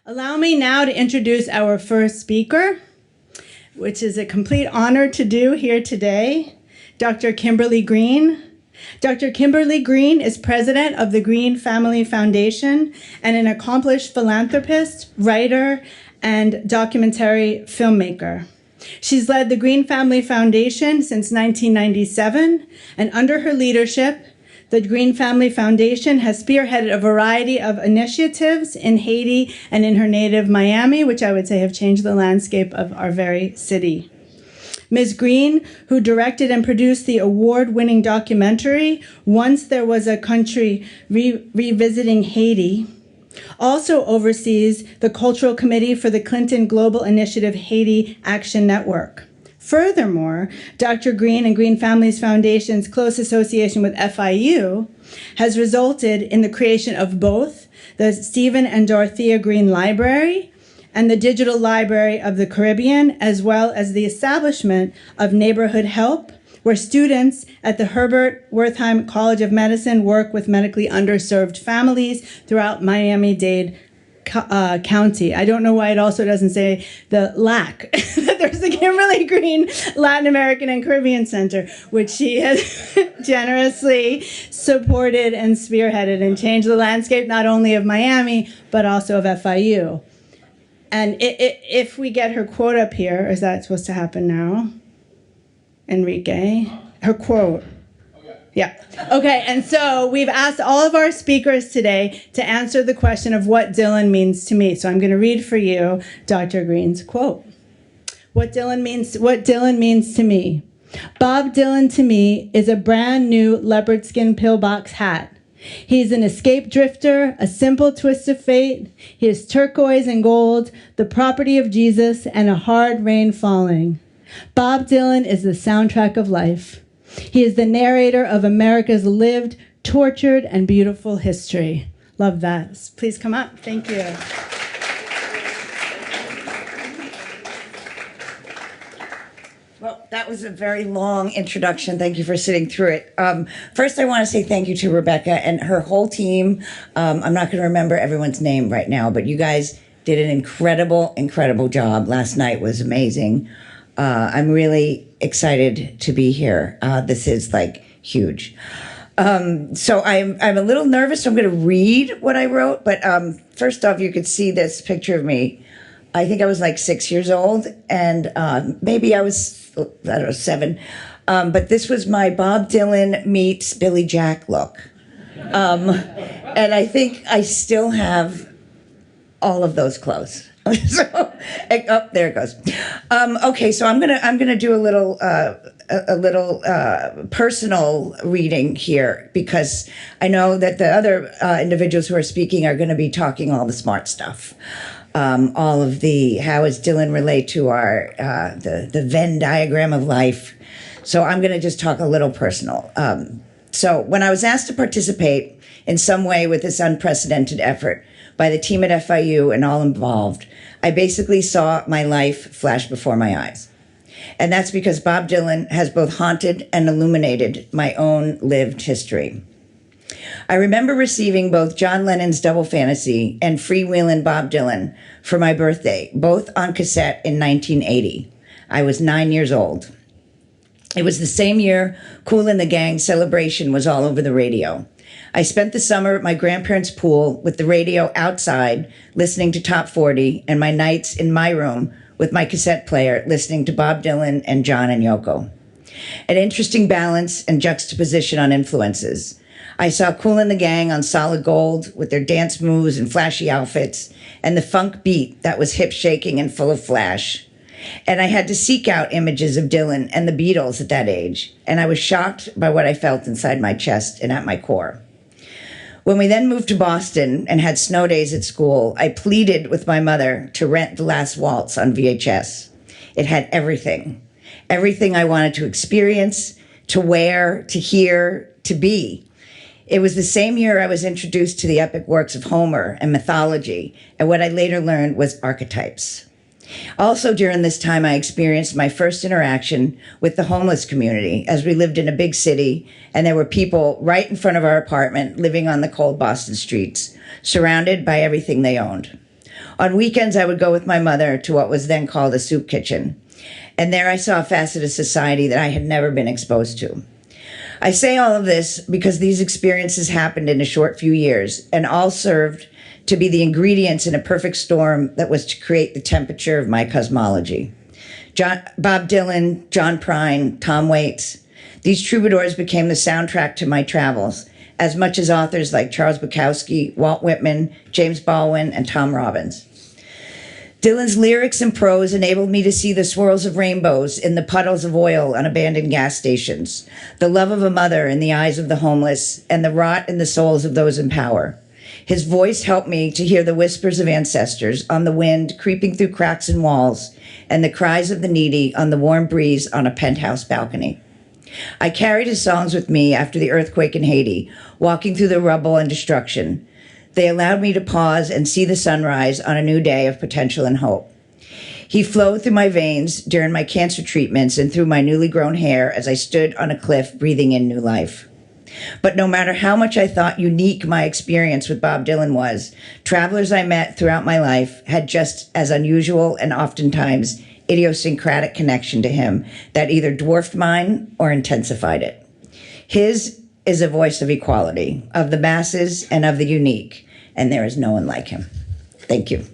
Allow me now to introduce our first speaker, which is a complete honor to do here today, Dr. Kimberly Green. Dr. Kimberly Green is president of the Green Family Foundation and an accomplished philanthropist, writer, and documentary filmmaker. She's led the Green Family Foundation since 1997, and under her leadership, the Green Family Foundation has spearheaded a variety of initiatives in Haiti and in her native Miami, which I would say have changed the landscape of our very city. Ms. Green, who directed and produced the award-winning documentary, Once There Was a Country Revisiting Haiti, also oversees the Cultural Committee for the Clinton Global Initiative Haiti Action Network. Furthermore, Dr. Green and Green Families Foundation's close association with FIU has resulted in the creation of both the Stephen and Dorothea Green Library and the Digital Library of the Caribbean, as well as the establishment of NeighborhoodHELP, where students at the Herbert Wertheim College of Medicine work with medically underserved families throughout Miami-Dade County. I don't know why it also doesn't say the LAC. There's the Kimberly Green Latin American and Caribbean Center, which she has generously supported and spearheaded and changed the landscape not only of Miami, but also of FIU. And if we get her quote up here, is that supposed to happen now? Enrique? Her quote. Yeah. Okay, and so we've asked all of our speakers today to answer the question of what Dylan means to me. So I'm going to read for you Dr. Green's quote. What Dylan means to me. Bob Dylan to me is a brand new leopard skin pillbox hat. He's an escape drifter, a simple twist of fate. He is turquoise and gold, the property of Jesus, and a hard rain falling. Bob Dylan is the soundtrack of life. He is the narrator of America's lived, tortured, and beautiful history. Love that. Please come up. Thank you. Well, that was a very long introduction. Thank you for sitting through it. First, I want to say thank you to Rebecca and her whole team. I'm not going to remember everyone's name right now, but you guys did an incredible, incredible job. Last night was amazing. I'm really excited to be here. This is like huge. So I'm a little nervous. So I'm going to read what I wrote. But first off, you could see this picture of me. I think I was like 6 years old, and maybe I was, I don't know, 7. But this was my Bob Dylan meets Billy Jack look. And I think I still have all of those clothes. So, oh, there it goes. Okay, so I'm gonna do a little personal reading here, because I know that the other individuals who are speaking are going to be talking all the smart stuff, all of the how does Dylan relate to our the Venn diagram of life. So I'm going to just talk a little personal. So when I was asked to participate in some way with this unprecedented effort by the team at FIU and all involved, I basically saw my life flash before my eyes. And that's because Bob Dylan has both haunted and illuminated my own lived history. I remember receiving both John Lennon's Double Fantasy and Freewheelin' Bob Dylan for my birthday, both on cassette in 1980. I was 9 years old. It was the same year Kool and the Gang Celebration was all over the radio. I spent the summer at my grandparents' pool with the radio outside, listening to Top 40, and my nights in my room with my cassette player, listening to Bob Dylan and John and Yoko. An interesting balance and juxtaposition on influences. I saw Kool and the Gang on solid gold with their dance moves and flashy outfits, and the funk beat that was hip-shaking and full of flash. And I had to seek out images of Dylan and the Beatles at that age, and I was shocked by what I felt inside my chest and at my core. When we then moved to Boston and had snow days at school, I pleaded with my mother to rent The Last Waltz on VHS. It had everything. Everything I wanted to experience, to wear, to hear, to be. It was the same year I was introduced to the epic works of Homer and mythology, and what I later learned was archetypes. Also during this time, I experienced my first interaction with the homeless community, as we lived in a big city and there were people right in front of our apartment living on the cold Boston streets, surrounded by everything they owned. On weekends, I would go with my mother to what was then called a soup kitchen. And there I saw a facet of society that I had never been exposed to. I say all of this because these experiences happened in a short few years and all served to be the ingredients in a perfect storm that was to create the temperature of my cosmology. Bob Dylan, John Prine, Tom Waits, these troubadours became the soundtrack to my travels, as much as authors like Charles Bukowski, Walt Whitman, James Baldwin, and Tom Robbins. Dylan's lyrics and prose enabled me to see the swirls of rainbows in the puddles of oil on abandoned gas stations, the love of a mother in the eyes of the homeless, and the rot in the souls of those in power. His voice helped me to hear the whispers of ancestors on the wind creeping through cracks in walls, and the cries of the needy on the warm breeze on a penthouse balcony. I carried his songs with me after the earthquake in Haiti, walking through the rubble and destruction. They allowed me to pause and see the sunrise on a new day of potential and hope. He flowed through my veins during my cancer treatments and through my newly grown hair as I stood on a cliff breathing in new life. But no matter how much I thought unique my experience with Bob Dylan was, travelers I met throughout my life had just as unusual and oftentimes idiosyncratic connection to him that either dwarfed mine or intensified it. His is a voice of equality, of the masses and of the unique, and there is no one like him. Thank you.